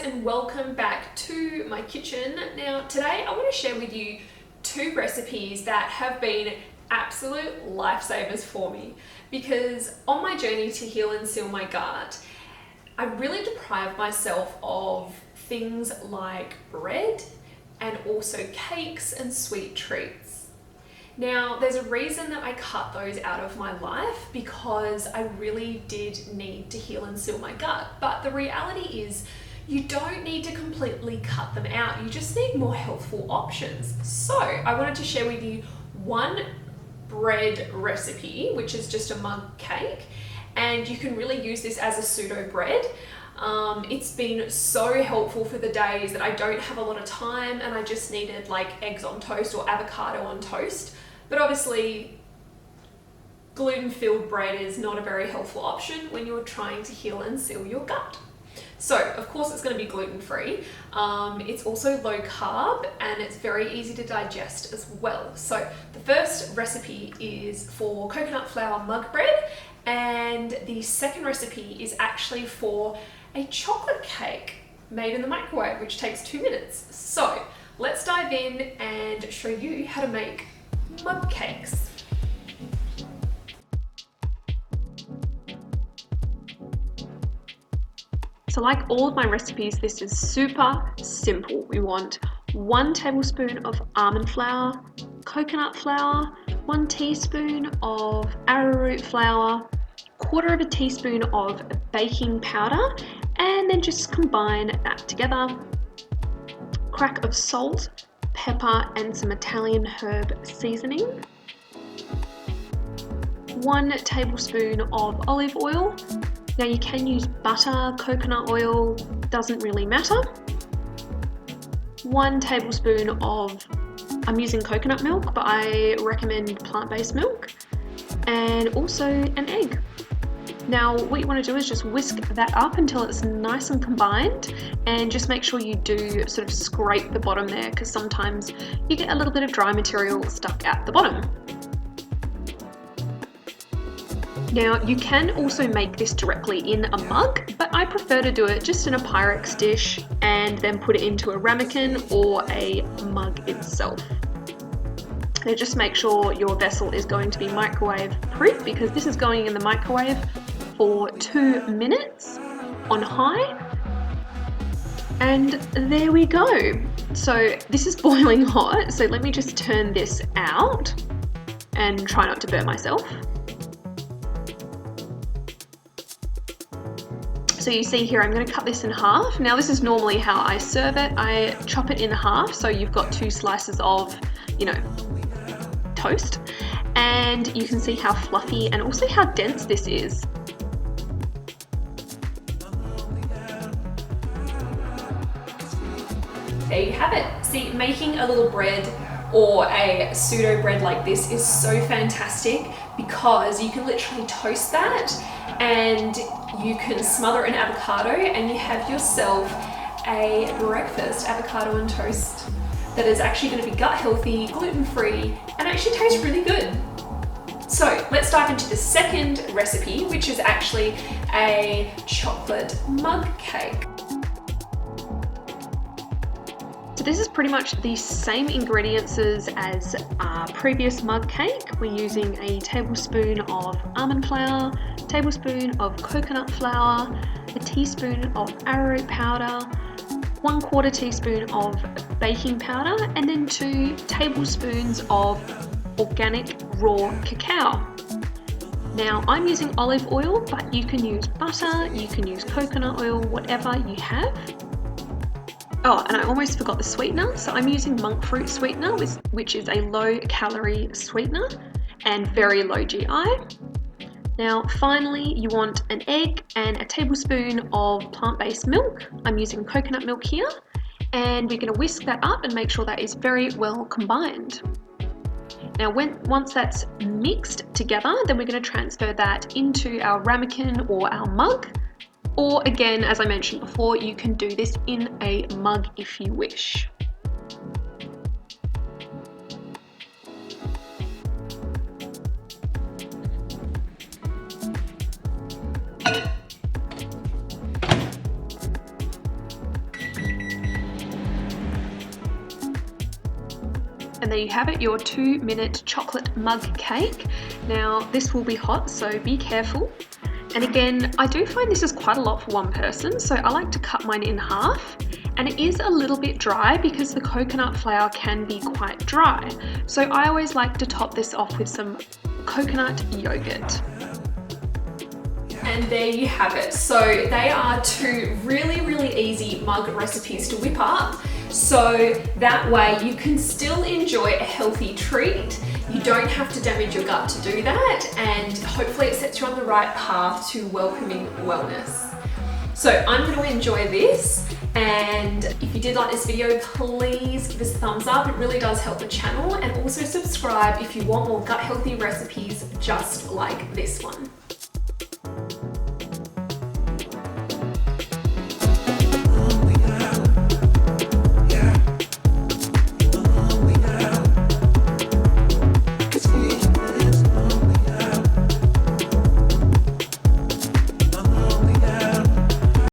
and welcome back to my kitchen. Now today I want to share with you two recipes that have been absolute lifesavers for me, because on my journey to heal and seal my gut, I really deprived myself of things like bread and also cakes and sweet treats. Now, there's a reason that I cut those out of my life, because I really did need to heal and seal my gut. But the reality is you don't need to completely cut them out. You just need more healthful options. So I wanted to share with you one bread recipe, which is just a mug cake. And you can really use this as a pseudo bread. It's been so helpful for the days that I don't have a lot of time and I just needed like eggs on toast or avocado on toast. But obviously, gluten-filled bread is not a very helpful option when you're trying to heal and seal your gut. So, of course, it's going to be gluten-free. It's also low carb and it's very easy to digest as well. So, the first recipe is for coconut flour mug bread, and the second recipe is actually for a chocolate cake made in the microwave, which takes 2 minutes. So, let's dive in and show you how to make mug cakes. So like all of my recipes, this is super simple. We want 1 tablespoon of almond flour, coconut flour, 1 teaspoon of arrowroot flour, 1/4 teaspoon of baking powder, and then just combine that together. Crack of salt, pepper, and some Italian herb seasoning. 1 tablespoon of olive oil. Now you can use butter, coconut oil, doesn't really matter. 1 tablespoon of, I'm using coconut milk, but I recommend plant-based milk, and also an egg. Now what you want to do is just whisk that up until it's nice and combined, and just make sure you do sort of scrape the bottom there, because sometimes you get a little bit of dry material stuck at the bottom. Now you can also make this directly in a mug, but I prefer to do it just in a Pyrex dish and then put it into a ramekin or a mug itself. Now just make sure your vessel is going to be microwave proof, because this is going in the microwave for 2 minutes on high. And there we go. So this is boiling hot, so let me just turn this out and try not to burn myself. So you see here, I'm going to cut this in half. Now this is normally how I serve it. I chop it in half, so you've got 2 slices of, toast. And you can see how fluffy and also how dense this is. There you have it. See, making a little bread or a pseudo bread like this is so fantastic, because you can literally toast that and you can smother it in avocado and you have yourself a breakfast avocado and toast that is actually going to be gut healthy, gluten-free, and actually tastes really good. So let's dive into the second recipe, which is actually a chocolate mug cake. So this is pretty much the same ingredients as our previous mug cake. We're using a tablespoon of almond flour, tablespoon of coconut flour, a teaspoon of arrowroot powder, 1/4 teaspoon of baking powder, and then 2 tablespoons of organic raw cacao. Now I'm using olive oil, but you can use butter, you can use coconut oil, whatever you have. Oh, and I almost forgot the sweetener. So I'm using monk fruit sweetener, which is a low calorie sweetener and very low GI. Now, finally, you want an egg and a tablespoon of plant-based milk. I'm using coconut milk here, and we're going to whisk that up and make sure that is very well combined. Now, once that's mixed together, then we're going to transfer that into our ramekin or our mug. Or again, as I mentioned before, you can do this in a mug if you wish. And there you have it, your 2-minute chocolate mug cake. Now this will be hot, so be careful. And again, I do find this is quite a lot for one person, so I like to cut mine in half. And it is a little bit dry because the coconut flour can be quite dry. So I always like to top this off with some coconut yogurt. And there you have it. So they are 2 really easy mug recipes to whip up. So that way you can still enjoy a healthy treat. You don't have to damage your gut to do that, and hopefully it sets you on the right path to welcoming wellness. So I'm going to enjoy this, and if you did like this video, please give us a thumbs up. It really does help the channel, and also subscribe if you want more gut healthy recipes just like this one.